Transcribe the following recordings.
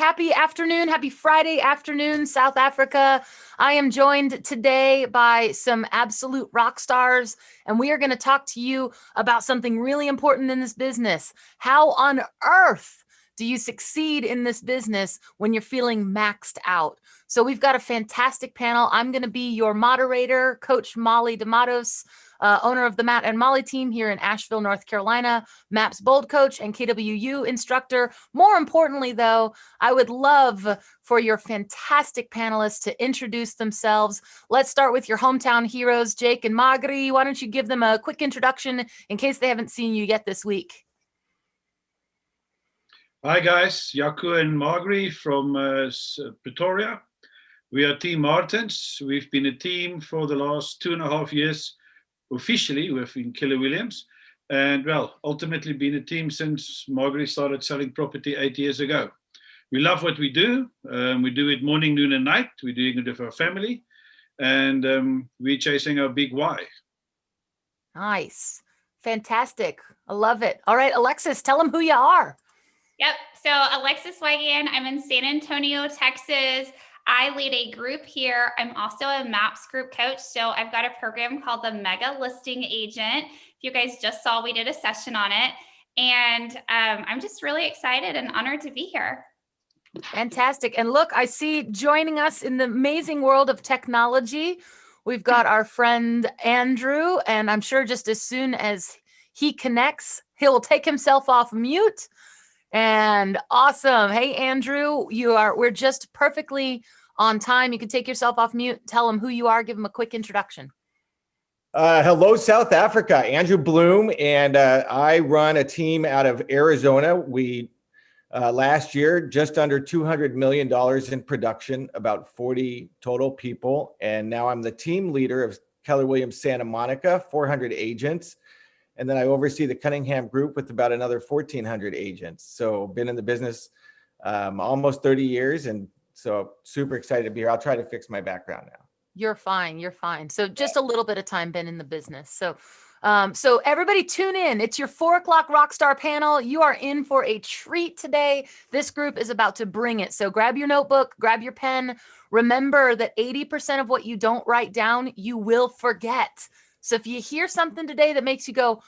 Happy afternoon. Happy Friday afternoon, South Africa. I am joined today by some absolute rock stars, and we are going to talk to you about something really important in this business. How on earth do you succeed in this business when you're feeling maxed out? So we've got a fantastic panel. I'm going to be your moderator, Coach Molly D'Amatos, owner of the Matt and Molly team here in Asheville, North Carolina, MAPS Bold Coach and KWU instructor. More importantly, though, I would love for your fantastic panelists to introduce themselves. Let's start with your hometown heroes, Jake and Magri. Why don't you give them a quick introduction in case they haven't seen you yet this week? Hi guys, Jaco and Magri from Pretoria. We are Team Martens. We've been a team for the last 2.5 years officially within Keller Williams, and well, ultimately been a team since Margaret started selling property 8 years ago. We love what we do. We do it morning, noon, and night. We're doing it with our family, and we're chasing our big why. Nice, fantastic. I love it. All right, Alexis, tell them who you are. Yep. So Alexis Weigand, I'm in San Antonio, Texas. I lead a group here. I'm also a MAPS group coach. So I've got a program called the Mega Listing Agent. If you guys just saw, we did a session on it. And I'm just really excited and honored to be here. Fantastic. And look, I see joining us in the amazing world of technology, we've got our friend Andrew, and I'm sure just as soon as he connects, he'll take himself off mute. And awesome. Hey, Andrew, we're just perfectly on time. You can take yourself off mute, tell them who you are, give them a quick introduction. Hello, South Africa. Andrew Bloom, and I run a team out of Arizona. We last year just under $200 million in production, about 40 total people, and now I'm the team leader of Keller Williams Santa Monica, 400 agents. And then I oversee the Cunningham Group with about another 1,400 agents. So been in the business almost 30 years. And so super excited to be here. I'll try to fix my background now. You're fine. You're fine. So just a little bit of time been in the business. So everybody tune in. It's your 4 o'clock Rockstar panel. You are in for a treat today. This group is about to bring it. So grab your notebook, grab your pen. Remember that 80% of what you don't write down, you will forget. So if you hear something today that makes you go,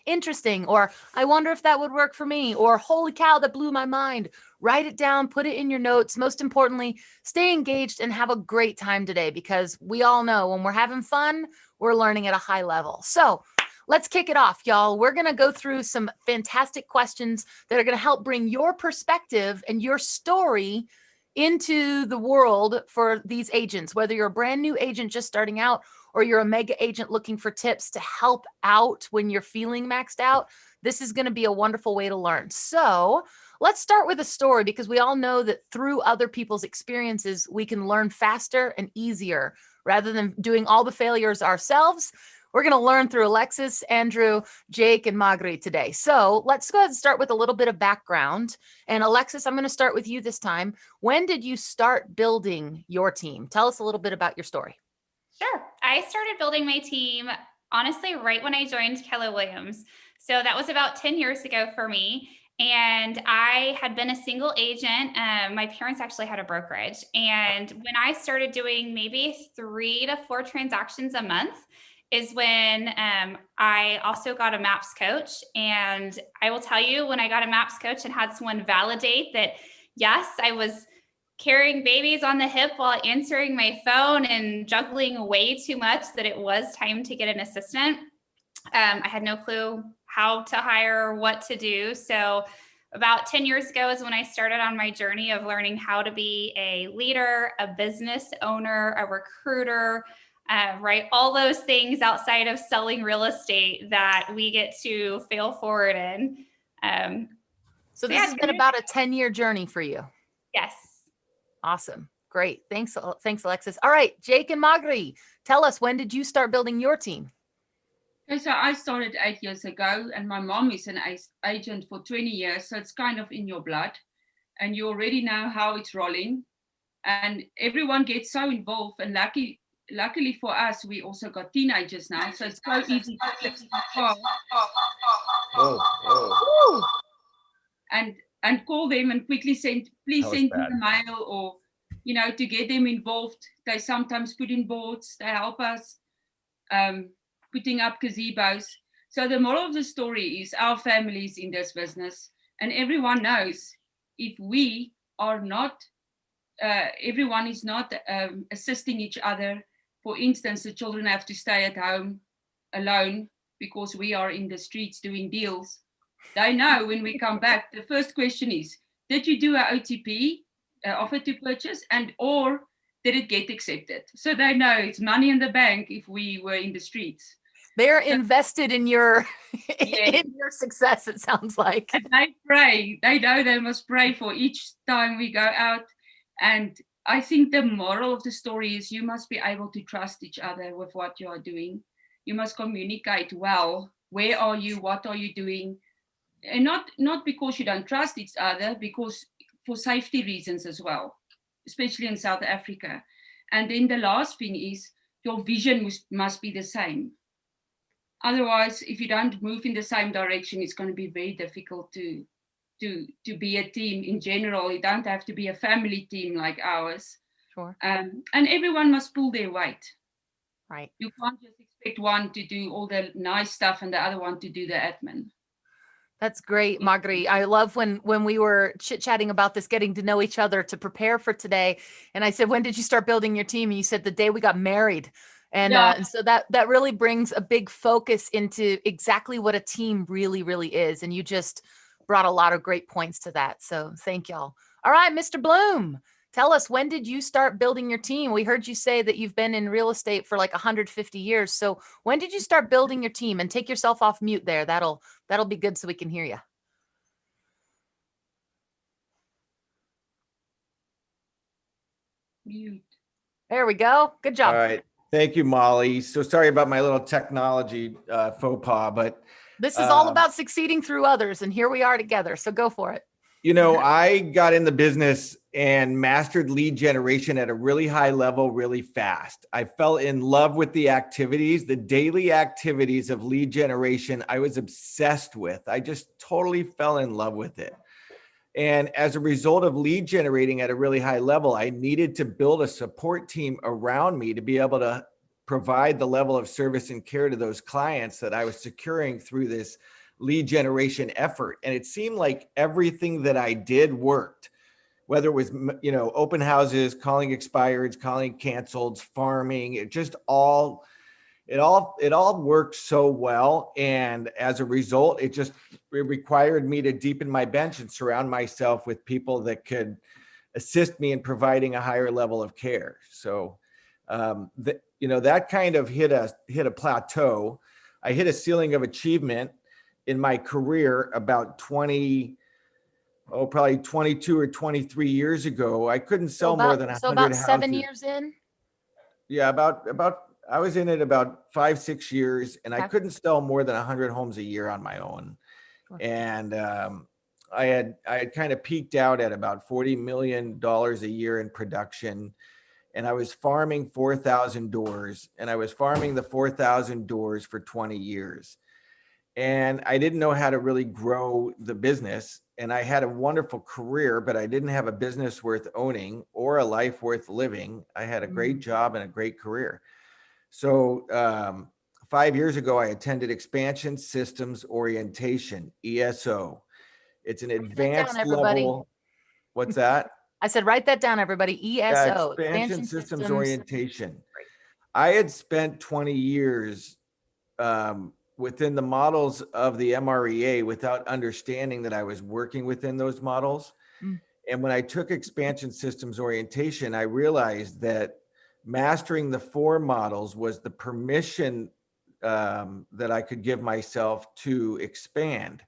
interesting, or I wonder if that would work for me, or holy cow, that blew my mind, write it down, put it in your notes. Most importantly, stay engaged and have a great time today, because we all know when we're having fun, we're learning at a high level. So let's kick it off, y'all. We're going to go through some fantastic questions that are going to help bring your perspective and your story into the world for these agents, whether you're a brand new agent just starting out or you're a mega agent looking for tips to help out when you're feeling maxed out. This is going to be a wonderful way to learn. So let's start with a story, because we all know that through other people's experiences, we can learn faster and easier rather than doing all the failures ourselves. We're going to learn through Alexis, Andrew, Jake, and Magri today. So let's go ahead and start with a little bit of background. And Alexis, I'm going to start with you this time. When did you start building your team? Tell us a little bit about your story. Sure. I started building my team, honestly, right when I joined Keller Williams. So that was about 10 years ago for me. And I had been a single agent. My parents actually had a brokerage. And when I started doing maybe 3 to 4 transactions a month is when I also got a MAPS coach. And I will tell you, when I got a MAPS coach and had someone validate that, yes, I was carrying babies on the hip while answering my phone and juggling way too much that it was time to get an assistant. I had no clue how to hire, what to do. So about 10 years ago is when I started on my journey of learning how to be a leader, a business owner, a recruiter, right? All those things outside of selling real estate that we get to fail forward in. So this has been about a 10-year journey for you. Yes. Awesome. Great. Thanks, Alexis. All right, Jake and Magri, tell us, when did you start building your team? Okay, so I started 8 years ago, and my mom is an agent for 20 years, so it's kind of in your blood, and you already know how it's rolling, and everyone gets so involved. And luckily for us, we also got teenagers now, so it's so easy to fix the car. Whoa. And and call them and quickly send, please That was send me bad. the mail, or, you know, to get them involved. They sometimes put in boards, they help us putting up gazebos. So the moral of the story is our families in this business, and everyone knows if we are not, everyone is not assisting each other. For instance, the children have to stay at home alone because we are in the streets doing deals. They know when we come back, the first question is, did you do a OTP, offer to purchase, and or did it get accepted? So they know it's money in the bank if we were in the streets. They're invested in your Yes. in your success, it sounds like. And they pray. They know they must pray for each time we go out. And I think the moral of the story is you must be able to trust each other with what you are doing. You must communicate well. Where are you? What are you doing? And not because you don't trust each other, because for safety reasons as well, especially in South Africa. And then the last thing is your vision must be the same. Otherwise, if you don't move in the same direction, it's going to be very difficult to be a team in general. You don't have to be a family team like ours. Sure. And everyone must pull their weight. Right. You can't just expect one to do all the nice stuff and the other one to do the admin. That's great, Marguerite. I love when we were chit-chatting about this, getting to know each other to prepare for today. And I said, when did you start building your team? And you said the day we got married. And, Yeah. and so that really brings a big focus into exactly what a team really, really is. And you just brought a lot of great points to that. So thank y'all. All right, Mr. Bloom, tell us, when did you start building your team? We heard you say that you've been in real estate for like 150 years. So when did you start building your team? And take yourself off mute there. That'll be good so we can hear you. Mute. There we go. Good job. All right. Thank you, Molly. So sorry about my little technology faux pas, but This is all about succeeding through others. And here we are together. So go for it. you know, I got in the business and mastered lead generation at a really high level really fast. I fell in love with the activities, the daily activities of lead generation. I was obsessed with. I just totally fell in love with it. And as a result of lead generating at a really high level, I needed to build a support team around me to be able to provide the level of service and care to those clients that I was securing through this lead generation effort. And it seemed like everything that I did worked, whether it was, you know, open houses, calling expireds, calling canceleds, farming, it all worked so well. And as a result, it required me to deepen my bench and surround myself with people that could assist me in providing a higher level of care. So, that kind of hit a plateau. I hit a ceiling of achievement in my career about probably 22 or 23 years ago. I couldn't sell more than 100 So about houses. 7 years in? Yeah, I was in it about 5-6 years, and I Okay. couldn't sell more than 100 homes a year on my own. Sure. And I had kind of peaked out at about $40 million a year in production. And I was farming 4,000 doors, and I was farming the 4,000 doors for 20 years. And I didn't know how to really grow the business. And I had a wonderful career, but I didn't have a business worth owning or a life worth living. I had a great job and a great career. So 5 years ago, I attended Expansion Systems Orientation, ESO. It's an advanced level. What's that? I said, write that down, everybody. ESO. Expansion Systems Orientation. I had spent 20 years within the models of the MREA without understanding that I was working within those models. And when I took Expansion Systems Orientation, I realized that mastering the 4 models was the permission that I could give myself to expand.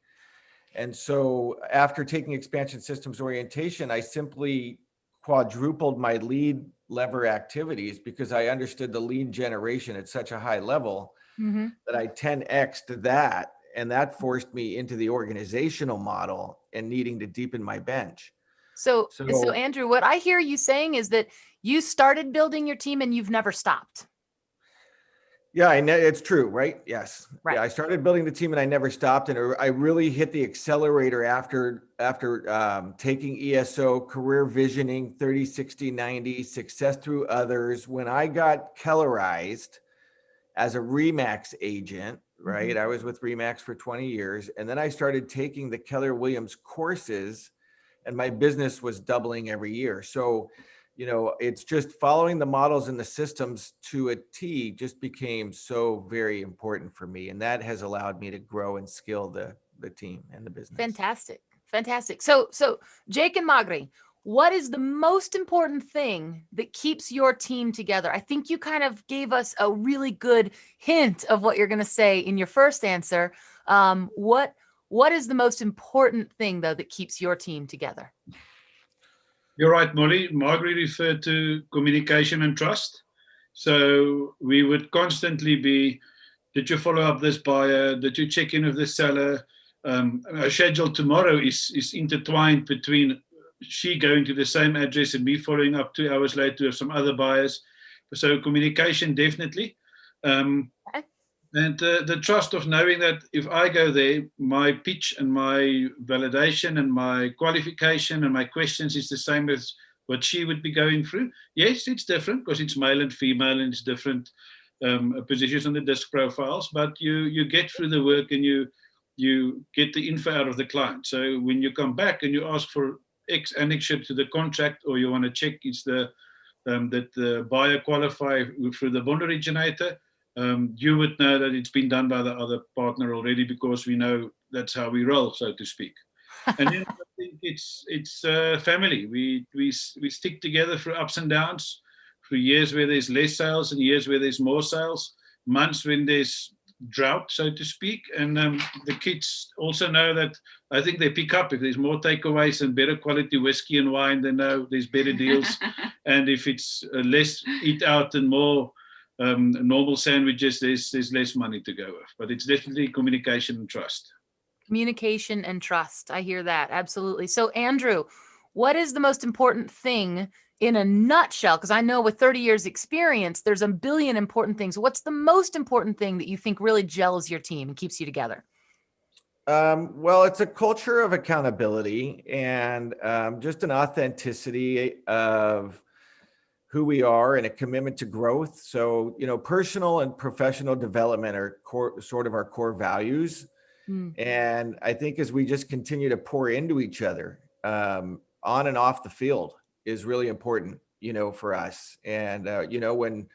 And so after taking Expansion Systems Orientation, I simply quadrupled my lead lever activities because I understood the lead generation at such a high level that I 10x'd that. And that forced me into the organizational model and needing to deepen my bench. So Andrew, what I hear you saying is that you started building your team and you've never stopped. Yeah, I know it's true, right? Yes. Right. Yeah, I started building the team and I never stopped. And I really hit the accelerator after taking ESO, career visioning, 30, 60, 90, success through others. When I got Kellerized as a Remax agent, right? I was with Remax for 20 years. And then I started taking the Keller Williams courses and my business was doubling every year. So, you know, it's just following the models and the systems to a T just became so very important for me. And that has allowed me to grow and scale the team and the business. Fantastic. Fantastic. So Jake and Magri, what is the most important thing that keeps your team together? I think you kind of gave us a really good hint of what you're going to say in your first answer. What is the most important thing, though, that keeps your team together? You're right, Molly. Margaret referred to communication and trust. So we would constantly be, did you follow up this buyer? Did you check in with the seller? Our schedule tomorrow is intertwined between she going to the same address and me following up 2 hours later with some other buyers. So communication, definitely. Okay. And the trust of knowing that if I go there, my pitch and my validation and my qualification and my questions is the same as what she would be going through. Yes, it's different because it's male and female and it's different positions on the disc profiles, but you get through the work and you get the info out of the client. So when you come back and you ask for X annexure to the contract, or you want to check is that the buyer qualify through the bond originator, you would know that it's been done by the other partner already because we know that's how we roll, so to speak. And then I think it's family. We stick together through ups and downs, through years where there's less sales and years where there's more sales, months when there's drought, so to speak. And the kids also know that I think they pick up if there's more takeaways and better quality whiskey and wine, they know there's better deals. And if it's less eat out and more normal sandwiches, there's less money to go with. But it's definitely communication and trust. Communication and trust. I hear that. Absolutely. So Andrew, what is the most important thing in a nutshell? Because I know with 30 years experience, there's a billion important things. What's the most important thing that you think really gels your team and keeps you together? Well, it's a culture of accountability and just an authenticity of who we are and a commitment to growth. So, you know, personal and professional development are sort of our core values. And I think as we just continue to pour into each other on and off the field is really important, you know, for us. And, you know, when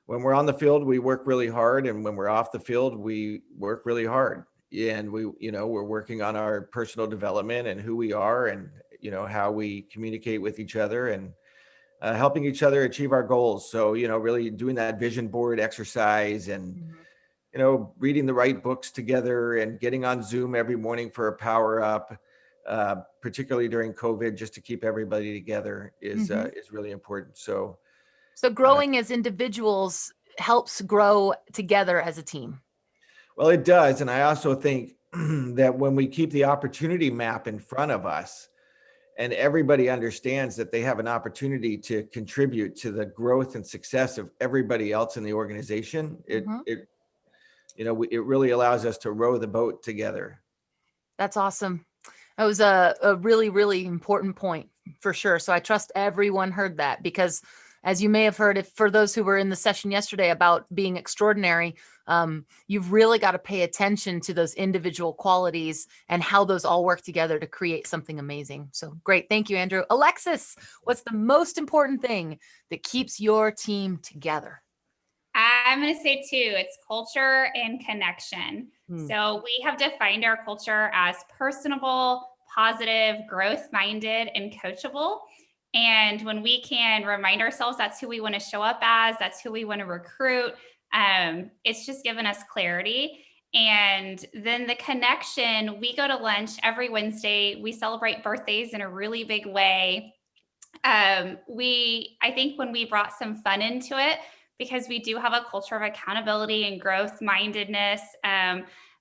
we're on the field, we work really hard. And when we're off the field, we work really hard. And we're working on our personal development and who we are and, you know, how we communicate with each other and helping each other achieve our goals. So, you know, really doing that vision board exercise and, you know, reading the right books together and getting on Zoom every morning for a power up, particularly during COVID, just to keep everybody together is really important. So growing as individuals helps grow together as a team. Well, it does. And I also think that when we keep the opportunity map in front of us and everybody understands that they have an opportunity to contribute to the growth and success of everybody else in the organization, it really allows us to row the boat together. That's awesome. That was a really, really important point for sure. So I trust everyone heard that because as you may have heard, if for those who were in the session yesterday about being extraordinary, you've really got to pay attention to those individual qualities and how those all work together to create something amazing. So great. Thank you, Andrew. Alexis, what's the most important thing that keeps your team together? I'm going to say too, it's culture and connection. So we have defined our culture as personable, positive, growth-minded, and coachable. And when we can remind ourselves that's who we want to show up as, that's who we want to recruit, it's just given us clarity. And then the connection, we go to lunch every Wednesday. We celebrate birthdays in a really big way. I think when we brought some fun into it, because we do have a culture of accountability and growth mindedness,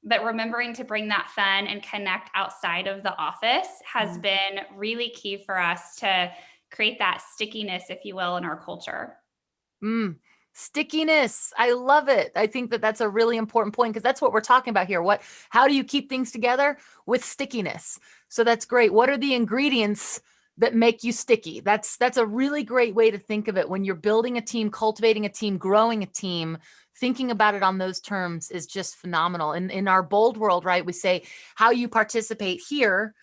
but remembering to bring that fun and connect outside of the office has been really key for us to create that stickiness, if you will, in our culture. Stickiness. I love it. I think that that's a really important point because that's what we're talking about here. How do you keep things together? With stickiness. So that's great. What are the ingredients that make you sticky? That's a really great way to think of it when you're building a team, cultivating a team, growing a team. Thinking about it on those terms is just phenomenal. And in our bold world, right, we say how you participate here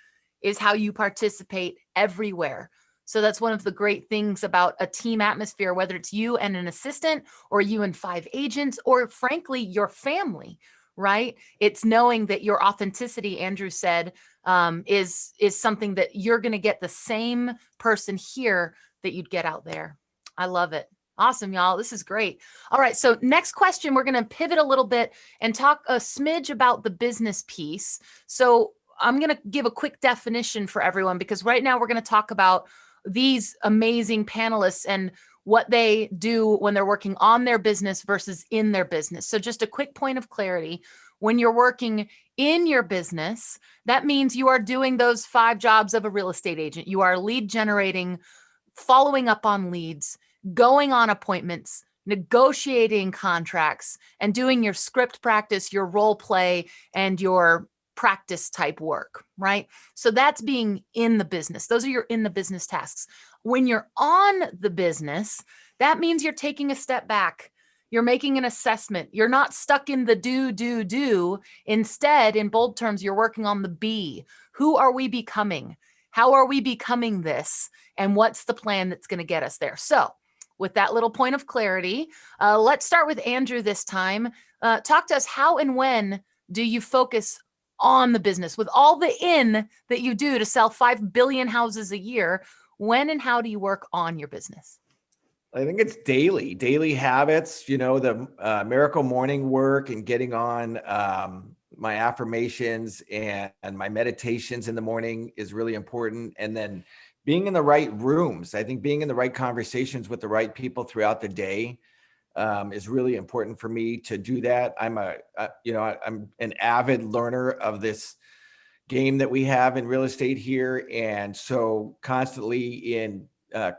is how you participate everywhere. So that's one of the great things about a team atmosphere, whether it's you and an assistant or you and 5 agents, or frankly, your family, right? It's knowing that your authenticity, Andrew said, is something that you're going to get the same person here that you'd get out there. I love it. Awesome, y'all. This is great. All right. So next question, we're going to pivot a little bit and talk a smidge about the business piece. So I'm going to give a quick definition for everyone because right now we're going to talk about these amazing panelists and what they do when they're working on their business versus in their business. So just a quick point of clarity. When you're working in your business, that means you are doing those 5 jobs of a real estate agent. You are lead generating, following up on leads, going on appointments, negotiating contracts, and doing your script practice, your role play, and your practice type work, right? So that's being in the business. Those are your in the business tasks. When you're on the business, that means you're taking a step back. You're making an assessment. You're not stuck in the do. Instead, in bold terms, you're working on the be. Who are we becoming? How are we becoming this? And what's the plan that's going to get us there? So with that little point of clarity, let's start with Andrew this time. Talk to us, how and when do you focus on the business with all the in that you do to sell 5 billion houses a year? When and how do you work on your business? I think it's daily habits, the miracle morning work and getting on my affirmations and my meditations in the morning is really important. And then being in the right rooms. I think being in the right conversations with the right people throughout the day is really important for me to do that. I'm an avid learner of this game that we have in real estate here. And so constantly in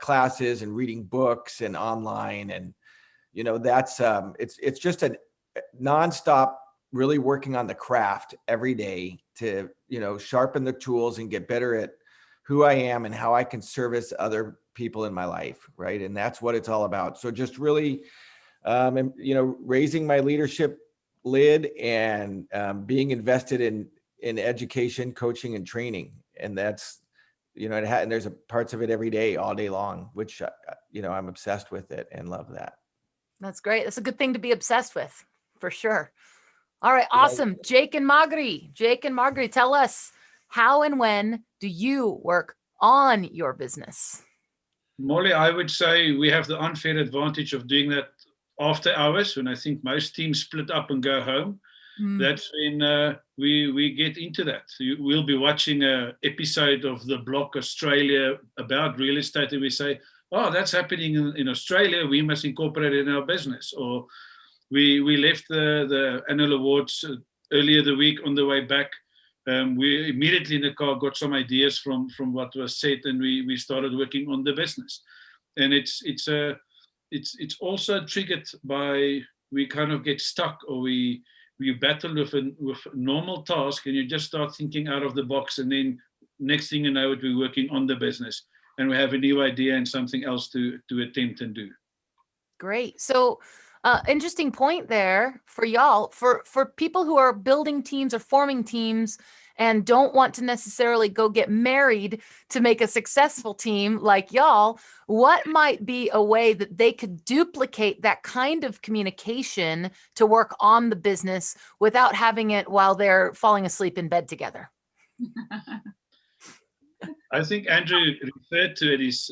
classes and reading books and online. And, that's, it's just a nonstop really working on the craft every day to, sharpen the tools and get better at who I am and how I can service other people in my life. Right. And that's what it's all about. So just really, raising my leadership lid and being invested in education, coaching, and training. And that's, and there's parts of it every day, all day long, which, I'm obsessed with it and love that. That's great. That's a good thing to be obsessed with, for sure. All right. Awesome. Jake and Marguerite, tell us, how and when do you work on your business? Molly, I would say we have the unfair advantage of doing that after hours, when I think most teams split up and go home. That's when we get into that. We'll be watching an episode of The Block Australia about real estate, and we say, oh, that's happening in Australia, we must incorporate it in our business. Or we left the annual awards earlier the week. On the way back, we immediately in the car got some ideas from what was said, and we started working on the business. And it's also triggered by, we kind of get stuck, or we battle with a normal task, and you just start thinking out of the box, and then next thing you know, we're working on the business and we have a new idea and something else to attempt and do. Great. So interesting point there for y'all, for people who are building teams or forming teams and don't want to necessarily go get married to make a successful team like y'all. What might be a way that they could duplicate that kind of communication to work on the business without having it while they're falling asleep in bed together? I think Andrew referred to it is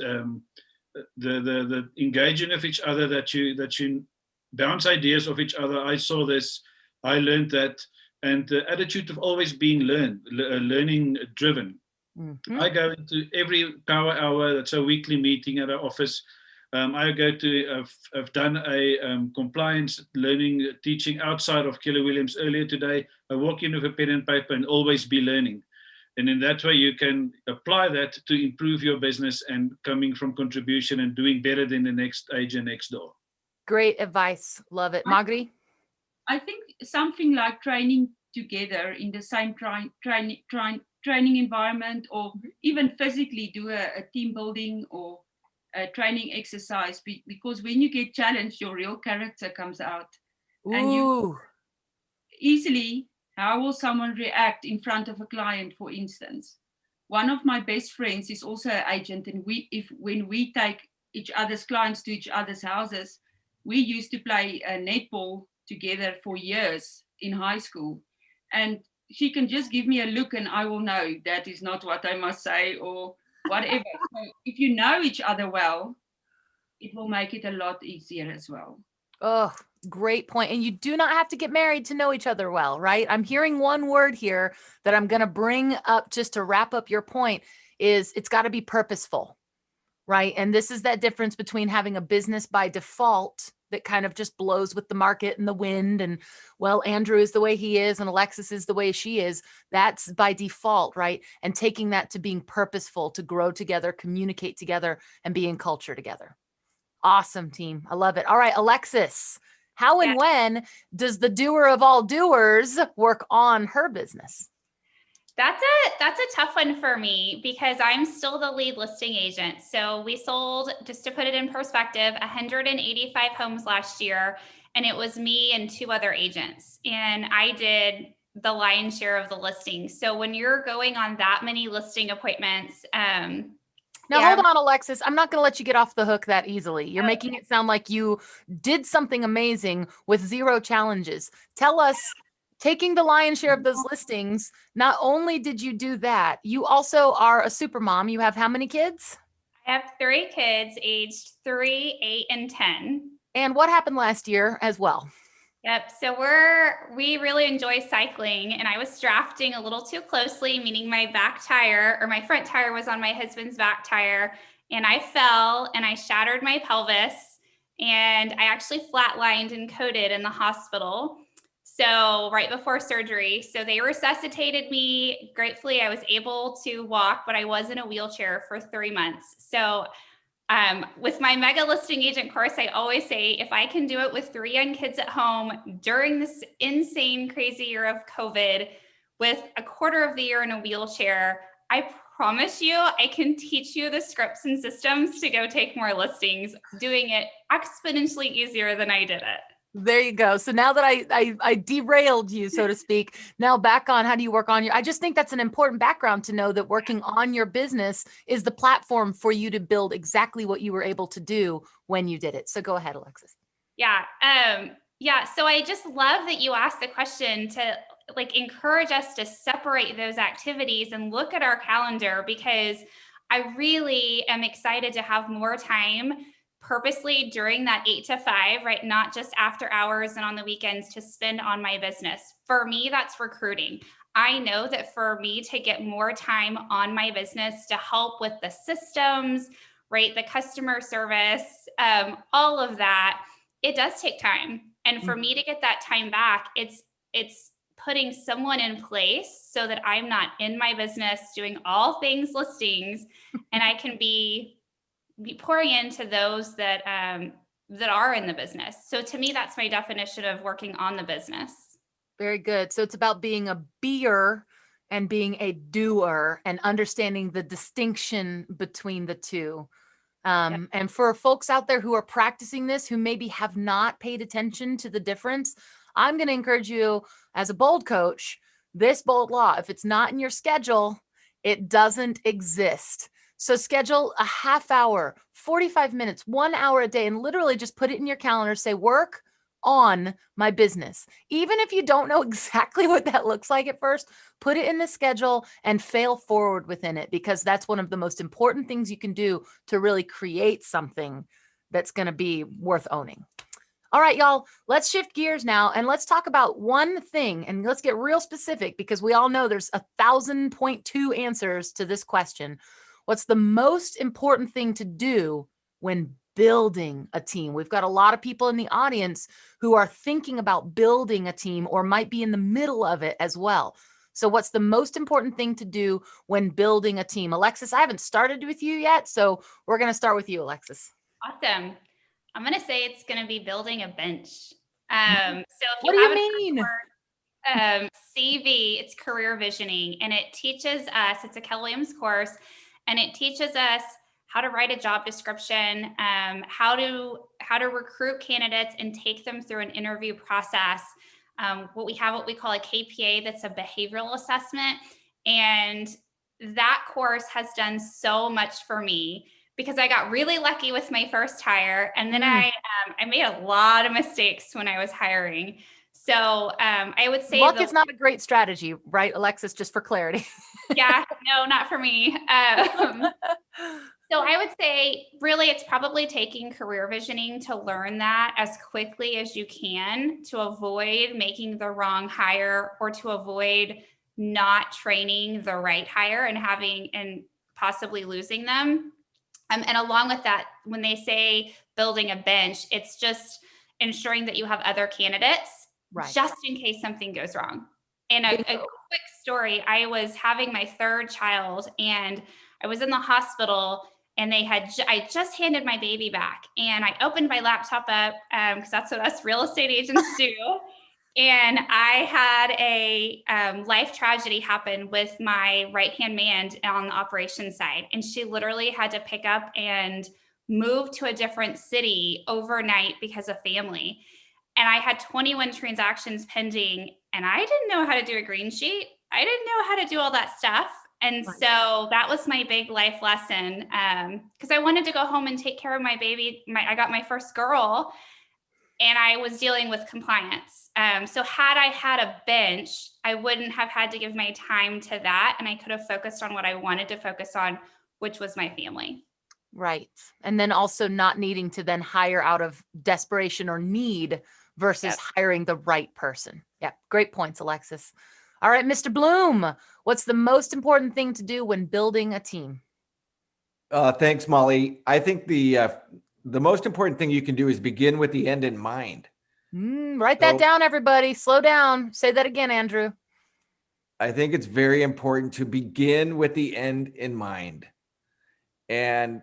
the engaging of each other, that you bounce ideas of each other. I saw this, I learned that, and the attitude of always being learning driven. Mm-hmm. I go into every power hour, that's a weekly meeting at our office. I've done a compliance learning teaching outside of Keller Williams earlier today. I walk in with a pen and paper and always be learning. And in that way, you can apply that to improve your business and coming from contribution and doing better than the next agent next door. Great advice. Love it. Magri? I think something like training together in the same training environment, or even physically do a team building or a training exercise, because when you get challenged, your real character comes out. And you Ooh, easily, how will someone react in front of a client, for instance? One of my best friends is also an agent, and when we take each other's clients to each other's houses, we used to play netball together for years in high school. And she can just give me a look and I will know that is not what I must say or whatever. So if you know each other well, it will make it a lot easier as well. oh, great point. And you do not have to get married to know each other well, right? I'm hearing one word here that I'm going to bring up just to wrap up your point is it's got to be purposeful, right? And this is that difference between having a business by default that kind of just blows with the market and the wind. And well, Andrew is the way he is and Alexis is the way she is. That's by default, right? And taking that to being purposeful, to grow together, communicate together, and be in culture together. Awesome, team. I love it. All right, Alexis, how and when does the doer of all doers work on her business? That's a tough one for me because I'm still the lead listing agent. So we sold, just to put it in perspective, 185 homes last year, and it was me and 2 other agents. And I did the lion's share of the listings. So when you're going on that many listing appointments, Now, yeah. hold on, Alexis. I'm not going to let you get off the hook that easily. You're making it sound like you did something amazing with 0 challenges. Tell us, taking the lion's share of those listings, not only did you do that, you also are a super mom. You have how many kids? I have 3 kids aged 3, 8, and 10. And what happened last year as well? Yep. So we really enjoy cycling, and I was drafting a little too closely, meaning my back tire or my front tire was on my husband's back tire, and I fell and I shattered my pelvis, and I actually flatlined and coded in the hospital. So right before surgery, so they resuscitated me. Gratefully, I was able to walk, but I was in a wheelchair for 3 months. So with my mega listing agent course, I always say, if I can do it with 3 young kids at home during this insane, crazy year of COVID, with a quarter of the year in a wheelchair, I promise you, I can teach you the scripts and systems to go take more listings, doing it exponentially easier than I did it. There you go. So now that I derailed you, so to speak, now back on how do you work on I just think that's an important background to know, that working on your business is the platform for you to build exactly what you were able to do when you did it. So go ahead, Alexis. Yeah. So I just love that you asked the question to encourage us to separate those activities and look at our calendar, because I really am excited to have more time purposely during that 8 to 5, right? Not just after hours and on the weekends, to spend on my business. For me, that's recruiting. I know that for me to get more time on my business to help with the systems, right? The customer service, all of that, it does take time. And for me to get that time back, it's putting someone in place so that I'm not in my business doing all things listings, and I can be pouring into those that are in the business. So to me, that's my definition of working on the business. Very good. So it's about being a beer and being a doer, and understanding the distinction between the two. And for folks out there who are practicing this, who maybe have not paid attention to the difference, I'm going to encourage you, as a bold coach, this bold law: if it's not in your schedule, it doesn't exist. So schedule a half hour, 45 minutes, 1 hour a day, and literally just put it in your calendar. Say, work on my business. Even if you don't know exactly what that looks like at first, put it in the schedule and fail forward within it, because that's one of the most important things you can do to really create something that's going to be worth owning. All right, y'all, let's shift gears now and let's talk about one thing, and let's get real specific, because we all know there's 1,000.2 answers to this question. What's the most important thing to do when building a team? We've got a lot of people in the audience who are thinking about building a team or might be in the middle of it as well. So what's the most important thing to do when building a team? Alexis, I haven't started with you yet, so we're going to start with you, Alexis. Awesome. I'm going to say it's going to be building a bench. So if What you do have you mean? CV, it's career visioning, and it teaches us, it's a Keller Williams course, and it teaches us how to write a job description, how to recruit candidates and take them through an interview process. What we call a KPA, that's a behavioral assessment. And that course has done so much for me because I got really lucky with my first hire. And then I made a lot of mistakes when I was hiring. So I would say luck is not a great strategy, right, Alexis? Just for clarity. Yeah, no, not for me. So I would say really it's probably taking career visioning to learn that as quickly as you can to avoid making the wrong hire or to avoid not training the right hire and possibly losing them. And along with that, when they say building a bench, it's just ensuring that you have other candidates just in case something goes wrong. And a quick story, I was having my third child and I was in the hospital and I just handed my baby back and I opened my laptop up because that's what us real estate agents do. And I had a life tragedy happen with my right-hand man on the operations side. And she literally had to pick up and move to a different city overnight because of family. And I had 21 transactions pending and I didn't know how to do a green sheet. I didn't know how to do all that stuff. And so that was my big life lesson because I wanted to go home and take care of my baby. I got my first girl and I was dealing with compliance. So had I had a bench, I wouldn't have had to give my time to that. And I could have focused on what I wanted to focus on, which was my family. Right. And then also not needing to then hire out of desperation or need versus hiring the right person. Yeah. Great points, Alexis. All right, Mr. Bloom, what's the most important thing to do when building a team? Thanks, Molly. I think the most important thing you can do is begin with the end in mind. Write that down, everybody. Slow down. Say that again, Andrew. I think it's very important to begin with the end in mind. And,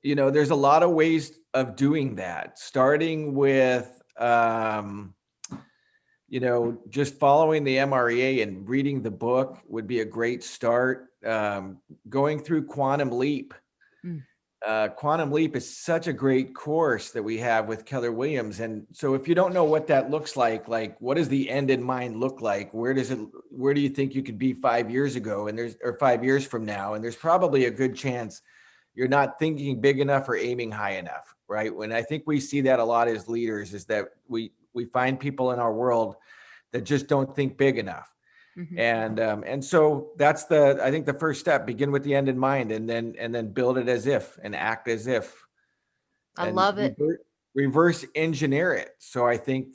there's a lot of ways of doing that, starting with, just following the MREA and reading the book would be a great start. Going through Quantum Leap. Quantum Leap is such a great course that we have with Keller Williams. And so if you don't know what that looks like what does the end in mind look like? Where do you think you could be 5 years ago or 5 years from now? And there's probably a good chance you're not thinking big enough or aiming high enough, right? When I think we see that a lot as leaders is that we find people in our world that just don't think big enough. And so that's I think the first step, begin with the end in mind and then build it as if and act as if. I love it. Reverse engineer it. So I think,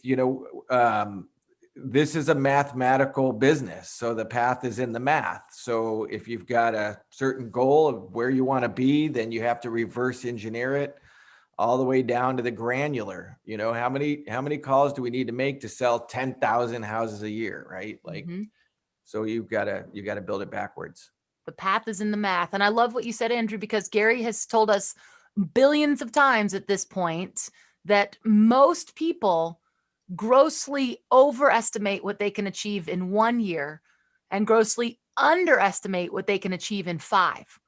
this is a mathematical business. So the path is in the math. So if you've got a certain goal of where you want to be, then you have to reverse engineer it all the way down to the granular. How many calls do we need to make to sell 10,000 houses a year, right? So you've got to build it backwards. The path is in the math. And I love what you said, Andrew, because Gary has told us billions of times at this point that most people grossly overestimate what they can achieve in 1 year and grossly underestimate what they can achieve in 5.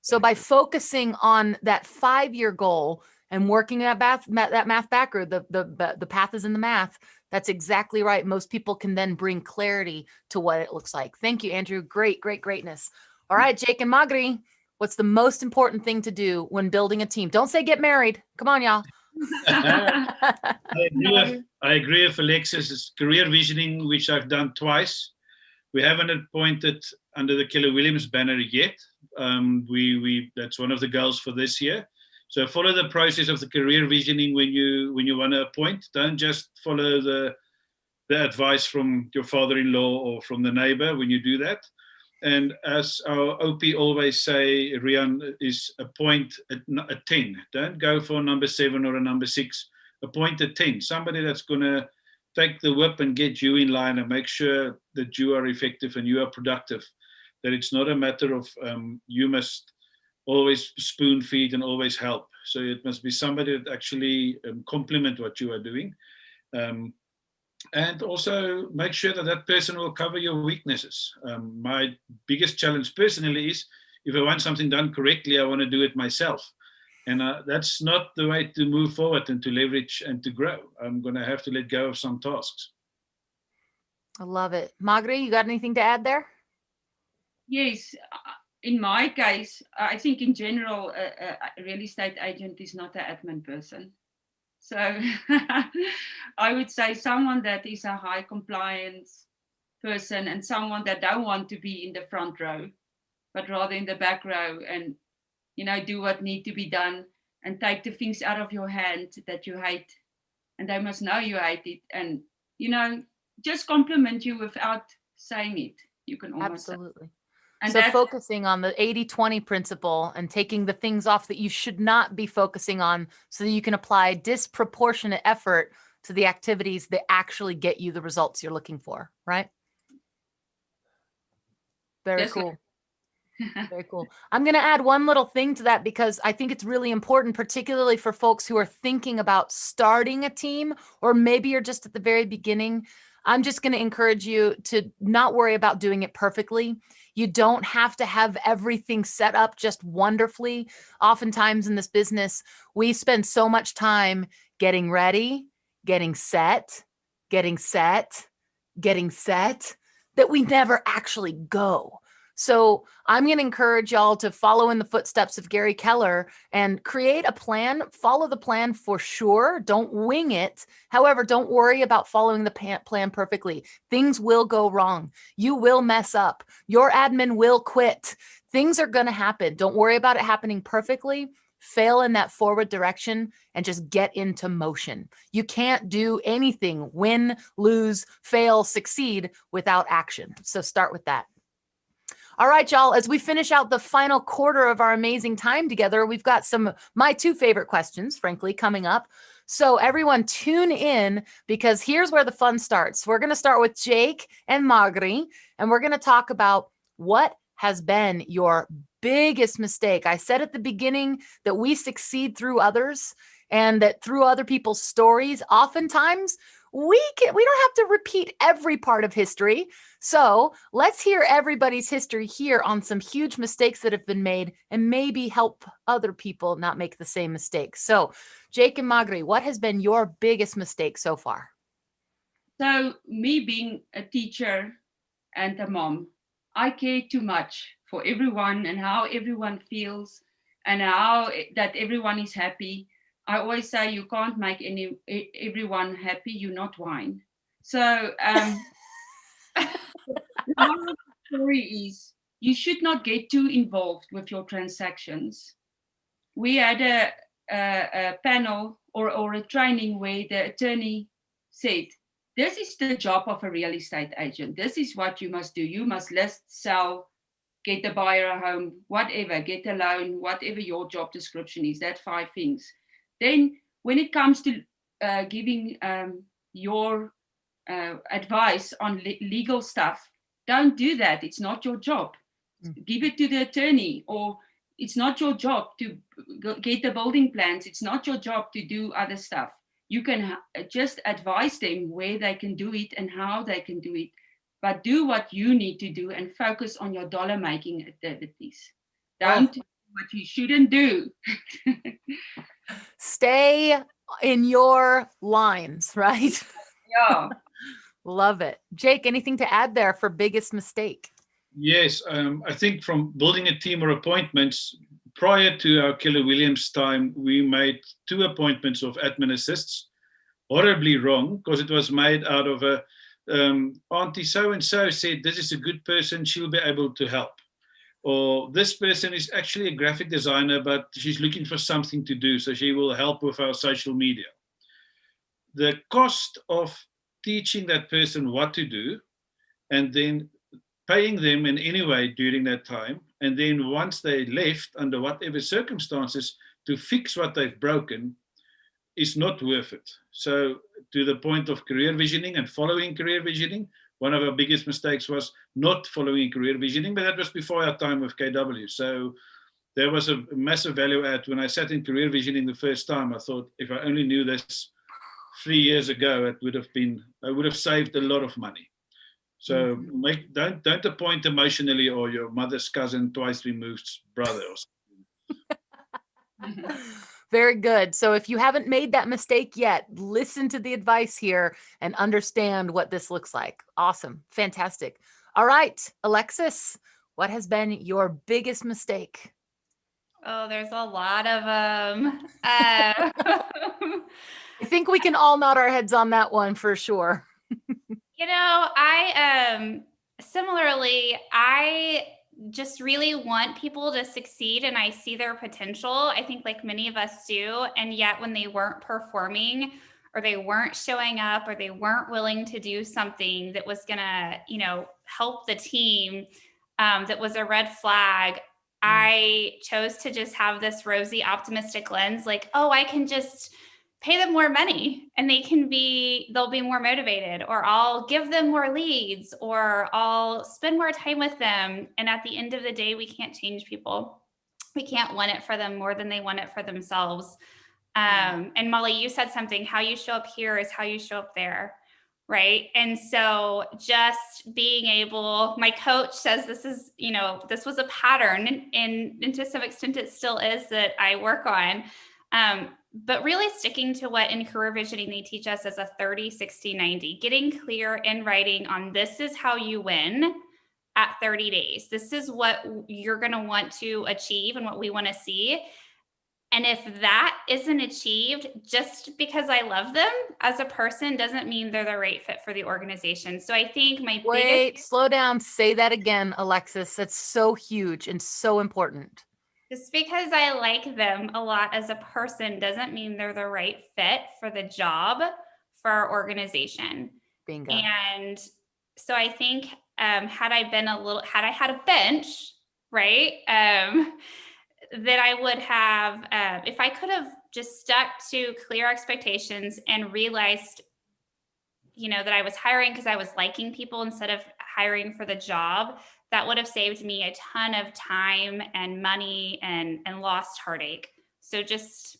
So by focusing on that 5-year goal and working that math backward, the path is in the math. That's exactly right. Most people can then bring clarity to what it looks like. Thank you, Andrew. Greatness. All right, Jake and Magri, what's the most important thing to do when building a team? Don't say get married. Come on, y'all. I agree with Alexis. It's career visioning, which I've done twice. We haven't appointed under the Keller Williams banner yet. That's one of the goals for this year. So follow the process of the career visioning when you want to appoint. Don't just follow the advice from your father-in-law or from the neighbor when you do that. And as our OP always say, Rian, is appoint a 10. Don't go for a number 7 or a number 6. Appoint a 10. Somebody that's going to take the whip and get you in line and make sure that you are effective and you are productive. That it's not a matter of you must always spoon feed and always help. So it must be somebody that actually complement what you are doing. And also make sure that that person will cover your weaknesses. My biggest challenge personally is if I want something done correctly, I want to do it myself. And that's not the way to move forward and to leverage and to grow. I'm going to have to let go of some tasks. I love it. Magri, you got anything to add there? Yes, in my case, I think in general, a real estate agent is not an admin person. So I would say someone that is a high compliance person and someone that don't want to be in the front row, but rather in the back row and, you know, do what need to be done and take the things out of your hand that you hate. And they must know you hate it. And, you know, just compliment you without saying it. You can almost Absolutely. say. And So focusing on the 80-20 principle and taking the things off that you should not be focusing on so that you can apply disproportionate effort to the activities that actually get you the results you're looking for, right? Very cool. Very cool. I'm going to add one little thing to that because I think it's really important, particularly for folks who are thinking about starting a team, or maybe you're just at the very beginning. I'm just going to encourage you to not worry about doing it perfectly. You don't have to have everything set up just wonderfully. Oftentimes in this business, we spend so much time getting ready, getting set, getting set, getting set, that we never actually go. So I'm going to encourage y'all to follow in the footsteps of Gary Keller and create a plan. Follow the plan for sure. Don't wing it. However, don't worry about following the plan perfectly. Things will go wrong. You will mess up. Your admin will quit. Things are going to happen. Don't worry about it happening perfectly. Fail in that forward direction and just get into motion. You can't do anything, win, lose, fail, succeed, without action. So start with that. All right, y'all, as we finish out the final quarter of our amazing time together, we've got my two favorite questions, frankly, coming up. So everyone tune in because here's where the fun starts. We're going to start with Jake and Magri, and we're going to talk about what has been your biggest mistake. I said at the beginning that we succeed through others and that through other people's stories, oftentimes we don't have to repeat every part of history. So let's hear everybody's history here on some huge mistakes that have been made and maybe help other people not make the same mistakes. So Jake and Magri, what has been your biggest mistake so far? So me being a teacher and a mom, I care too much for everyone and how everyone feels and how that everyone is happy. I always say you can't make everyone happy. You're not wine. So the story is you should not get too involved with your transactions. We had a panel or a training where the attorney said, this is the job of a real estate agent. This is what you must do. You must list, sell, get the buyer a home, whatever, get a loan, whatever your job description is, that 5 things. Then when it comes to giving your advice on legal stuff, don't do that. It's not your job. Give it to the attorney, or it's not your job to get the building plans. It's not your job to do other stuff. You can just advise them where they can do it and how they can do it, but do what you need to do and focus on your dollar making activities. Don't do what you shouldn't do. Stay in your lines, right? Yeah. Love it. Jake, anything to add there for biggest mistake? Yes, I think from building a team or appointments, prior to our Keller Williams time, we made 2 appointments of admin assists. Horribly wrong, because it was made out of a auntie so-and-so said, this is a good person, she'll be able to help. Or this person is actually a graphic designer, but she's looking for something to do, so she will help with our social media. The cost of teaching that person what to do and then paying them in any way during that time, and then once they left, under whatever circumstances, to fix what they've broken is not worth it. So to the point of career visioning and following career visioning, one of our biggest mistakes was not following career visioning, but that was before our time with KW. So there was a massive value add. When I sat in career visioning the first time, I thought, if I only knew this 3 years ago, I would have saved a lot of money. So don't appoint emotionally or your mother's cousin twice removed brother or something. Very good. So if you haven't made that mistake yet, listen to the advice here and understand what this looks like. Awesome. Fantastic. All right, Alexis, what has been your biggest mistake? Oh, there's a lot of them. I think we can all nod our heads on that one for sure. Similarly, I just really want people to succeed and I see their potential. I think like many of us do. And yet when they weren't performing or they weren't showing up or they weren't willing to do something that was going to, help the team, that was a red flag, I chose to just have this rosy, optimistic lens, like, oh, I can just pay them more money and they'll be more motivated, or I'll give them more leads, or I'll spend more time with them. And at the end of the day, we can't change people. We can't want it for them more than they want it for themselves. And Molly, you said something, how you show up here is how you show up there. Right. And so just being able, my coach says this was a pattern and to some extent it still is that I work on. But really sticking to what in career visioning they teach us as a 30, 60, 90, getting clear in writing on this is how you win at 30 days. This is what you're going to want to achieve and what we want to see. And if that isn't achieved, just because I love them as a person doesn't mean they're the right fit for the organization. So I think slow down. Say that again, Alexis. That's so huge and so important. Just because I like them a lot as a person doesn't mean they're the right fit for the job for our organization. Bingo. And so I think had I had a bench, right, that I would have, if I could have just stuck to clear expectations and realized, that I was hiring because I was liking people instead of hiring for the job, that would have saved me a ton of time and money and lost heartache. So just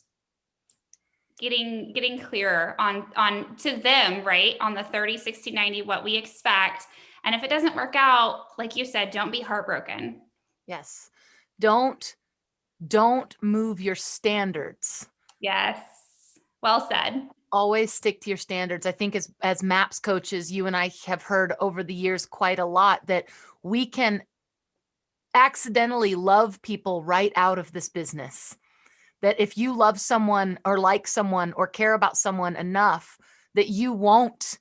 getting clearer on to them, right, on the 30, 60, 90, what we expect. And if it doesn't work out, like you said, don't be heartbroken. Yes. Don't move your standards. Yes. Well said. Always stick to your standards. I think as MAPS coaches, you and I have heard over the years quite a lot that we can accidentally love people right out of this business. That if you love someone or like someone or care about someone enough, that you won't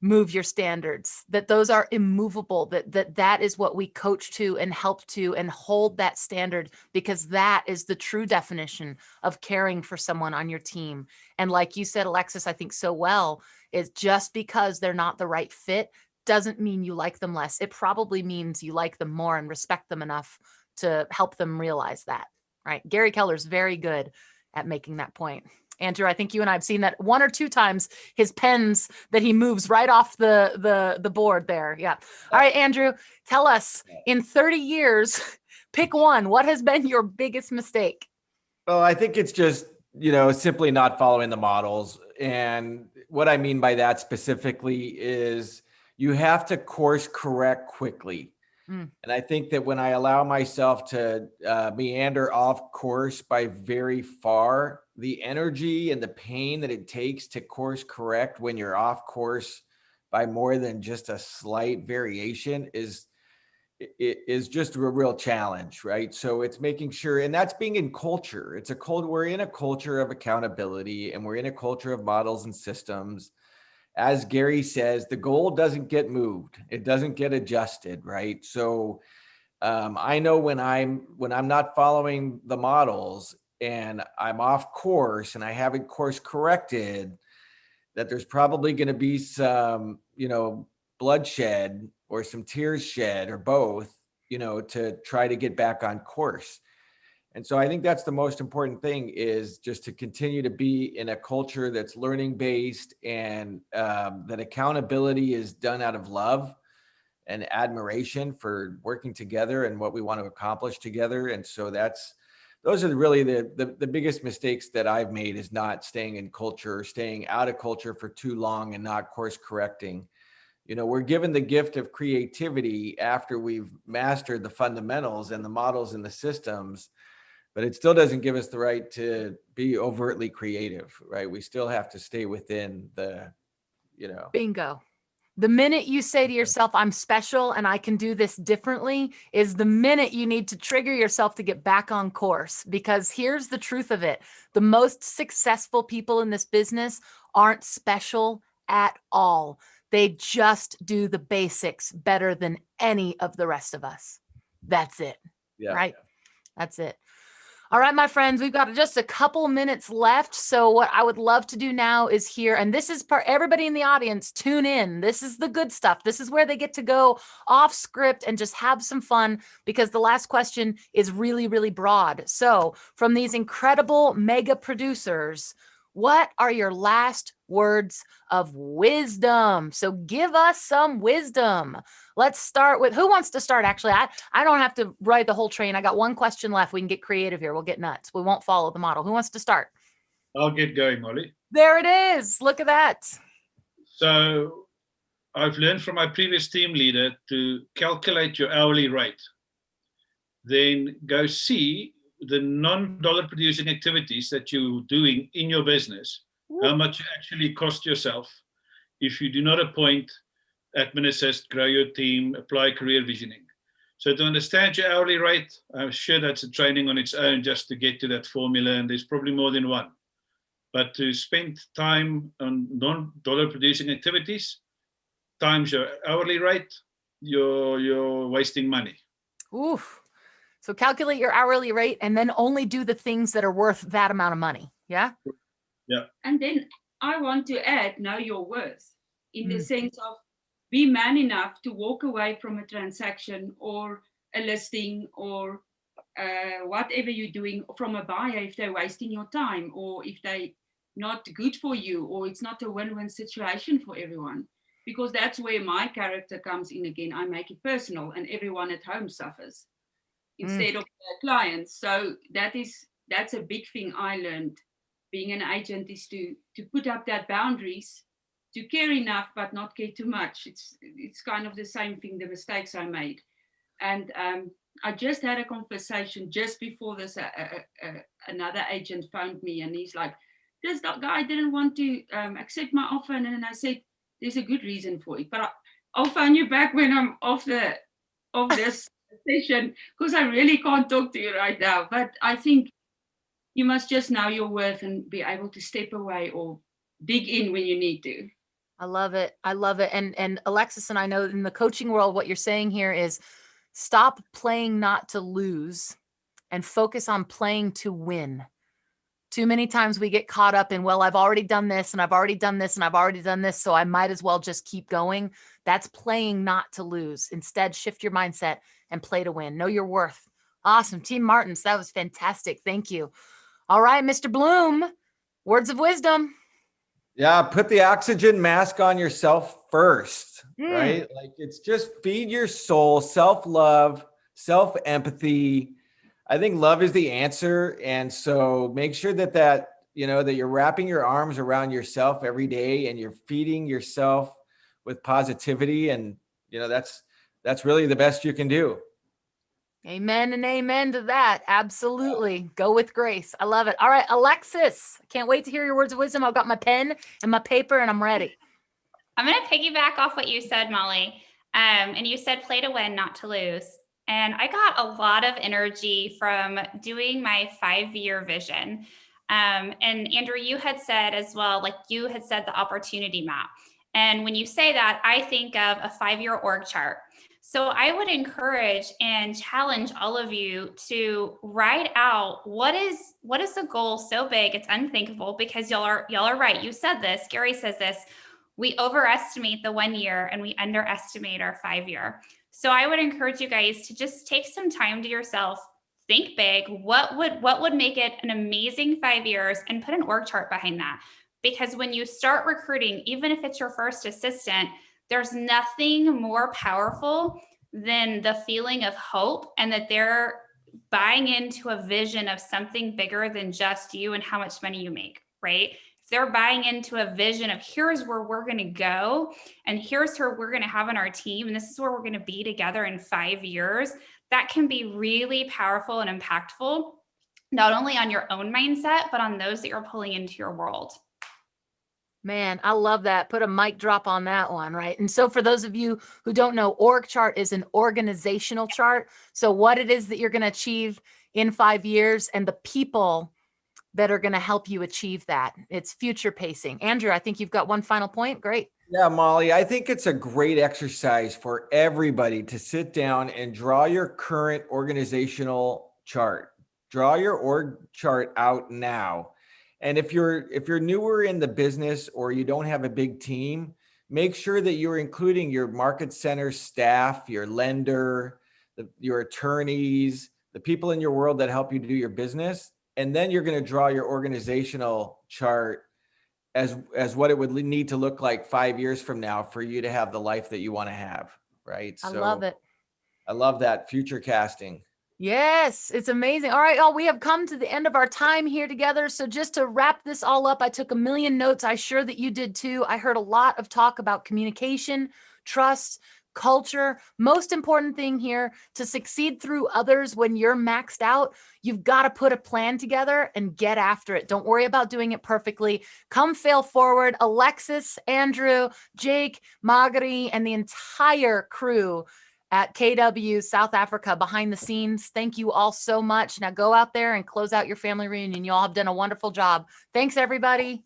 move your standards, that those are immovable, that is what we coach to and help to and hold that standard, because that is the true definition of caring for someone on your team. And like you said, Alexis, I think so well, is just because they're not the right fit doesn't mean you like them less. It probably means you like them more and respect them enough to help them realize that, right? Gary Keller's very good at making that point. Andrew, I think you and I have seen that 1 or 2 times, his pens that he moves right off the board there. Yeah. All right, Andrew, tell us, in 30 years, pick one. What has been your biggest mistake? Well, I think it's just, simply not following the models. And what I mean by that specifically is you have to course correct quickly. And I think that when I allow myself to meander off course by very far, the energy and the pain that it takes to course correct when you're off course by more than just a slight variation is just a real challenge, right? So it's making sure, and that's being in culture. We're in a culture of accountability, and we're in a culture of models and systems. As Gary says, the goal doesn't get moved. It doesn't get adjusted, right? So I know when I'm not following the models and I'm off course and I haven't course corrected, that there's probably going to be some, bloodshed or some tears shed or both, to try to get back on course. And so I think that's the most important thing, is just to continue to be in a culture that's learning based, and that accountability is done out of love. and admiration for working together and what we want to accomplish together. And so those are really the biggest mistakes that I've made, is not staying in culture, staying out of culture for too long and not course correcting. You know, we're given the gift of creativity after we've mastered the fundamentals and the models and the systems, but it still doesn't give us the right to be overtly creative, right? We still have to stay within the, you know. Bingo. The minute you say to yourself, I'm special and I can do this differently, is the minute you need to trigger yourself to get back on course. Because here's the truth of it. The most successful people in this business aren't special at all. They just do the basics better than any of the rest of us. That's it. Yeah. Right? That's it. All right, my friends, we've got just a couple minutes left. So what I would love to do now is hear, and this is everybody in the audience, tune in. This is the good stuff. This is where they get to go off script and just have some fun, because the last question is really, really broad. So from these incredible mega producers, what are your last words of wisdom? So give us some wisdom. Let's start with, who wants to start? Actually, I don't have to ride the whole train. I got one question left. We can get creative here. We'll get nuts. We won't follow the model. Who wants to start? I'll get going, Molly. There it is. Look at that. So I've learned from my previous team leader to calculate your hourly rate. Then go see the non-dollar producing activities that you're doing in your business, how much you actually cost yourself if you do not appoint, admin assist, grow your team, apply career visioning. So to understand your hourly rate, I'm sure that's a training on its own just to get to that formula, and there's probably more than one. But to spend time on non-dollar producing activities times your hourly rate, you're wasting money. Oof. So calculate your hourly rate and then only do the things that are worth that amount of money. Yeah. Yeah. And then I want to add, know your worth, in the sense of be man enough to walk away from a transaction or a listing or whatever you're doing from a buyer if they're wasting your time, or if they're not good for you, or it's not a win-win situation for everyone. Because that's where my character comes in again. I make it personal and everyone at home suffers instead of the clients. So that's a big thing I learned being an agent, is to put up that boundaries, to care enough but not care too much. It's kind of the same thing, the mistakes I made. And I just had a conversation just before this. Another agent phoned me and he's like, this guy didn't want to accept my offer. And then I said, there's a good reason for it, but I'll phone you back when I'm off this session, because I really can't talk to you right now. But I think you must just know your worth and be able to step away or dig in when you need to. I love it. I love it. And Alexis, and I know in the coaching world, what you're saying here is stop playing not to lose and focus on playing to win. Too many times we get caught up in, well, I've already done this and I've already done this and I've already done this, so I might as well just keep going. That's playing not to lose. Instead, shift your mindset and play to win. Know your worth. Awesome. Team Martins, that was fantastic. Thank you. All right, Mr. Bloom, words of wisdom. Yeah, put the oxygen mask on yourself first, right? Like, it's just feed your soul, self-love, self-empathy. I think love is the answer. And so make sure that you're wrapping your arms around yourself every day and you're feeding yourself with positivity. And, that's really the best you can do. Amen and amen to that. Absolutely. Go with grace. I love it. All right, Alexis, I can't wait to hear your words of wisdom. I've got my pen and my paper and I'm ready. I'm going to piggyback off what you said, Molly. And you said play to win, not to lose. And I got a lot of energy from doing my 5-year vision. And Andrew, you had said as well, like you had said, the opportunity map. And when you say that, I think of a 5-year org chart. So I would encourage and challenge all of you to write out what is the goal so big it's unthinkable, because y'all are right. You said this, Gary says this, we overestimate the 1 year and we underestimate our 5-year. So I would encourage you guys to just take some time to yourself, think big. What would make it an amazing 5 years, and put an org chart behind that. Because when you start recruiting, even if it's your first assistant, there's nothing more powerful than the feeling of hope and that they're buying into a vision of something bigger than just you and how much money you make, right? If they're buying into a vision of here's where we're going to go and here's who we're going to have on our team and this is where we're going to be together in 5 years, that can be really powerful and impactful, not only on your own mindset, but on those that you're pulling into your world. Man, I love that. Put a mic drop on that one, right? And so for those of you who don't know, org chart is an organizational chart. So what it is that you're going to achieve in 5 years and the people that are going to help you achieve that. It's future pacing. Andrew, I think you've got one final point. Great. Yeah, Molly, I think it's a great exercise for everybody to sit down and draw your current organizational chart. Draw your org chart out now. And if you're newer in the business or you don't have a big team, make sure that you're including your market center staff, your lender, your attorneys, the people in your world that help you do your business. And then you're going to draw your organizational chart as what it would need to look like 5 years from now for you to have the life that you want to have, right? I love it. I love that future casting. Yes, it's amazing. All right, y'all, we have come to the end of our time here together. So just to wrap this all up, I took a million notes. I'm sure that you did too. I heard a lot of talk about communication, trust, culture. Most important thing here, to succeed through others when you're maxed out, you've got to put a plan together and get after it. Don't worry about doing it perfectly. Come fail forward. Alexis, Andrew, Jake, Magri, and the entire crew at KW South Africa behind the scenes. Thank you all so much. Now go out there and close out your family reunion. You all have done a wonderful job. Thanks, everybody.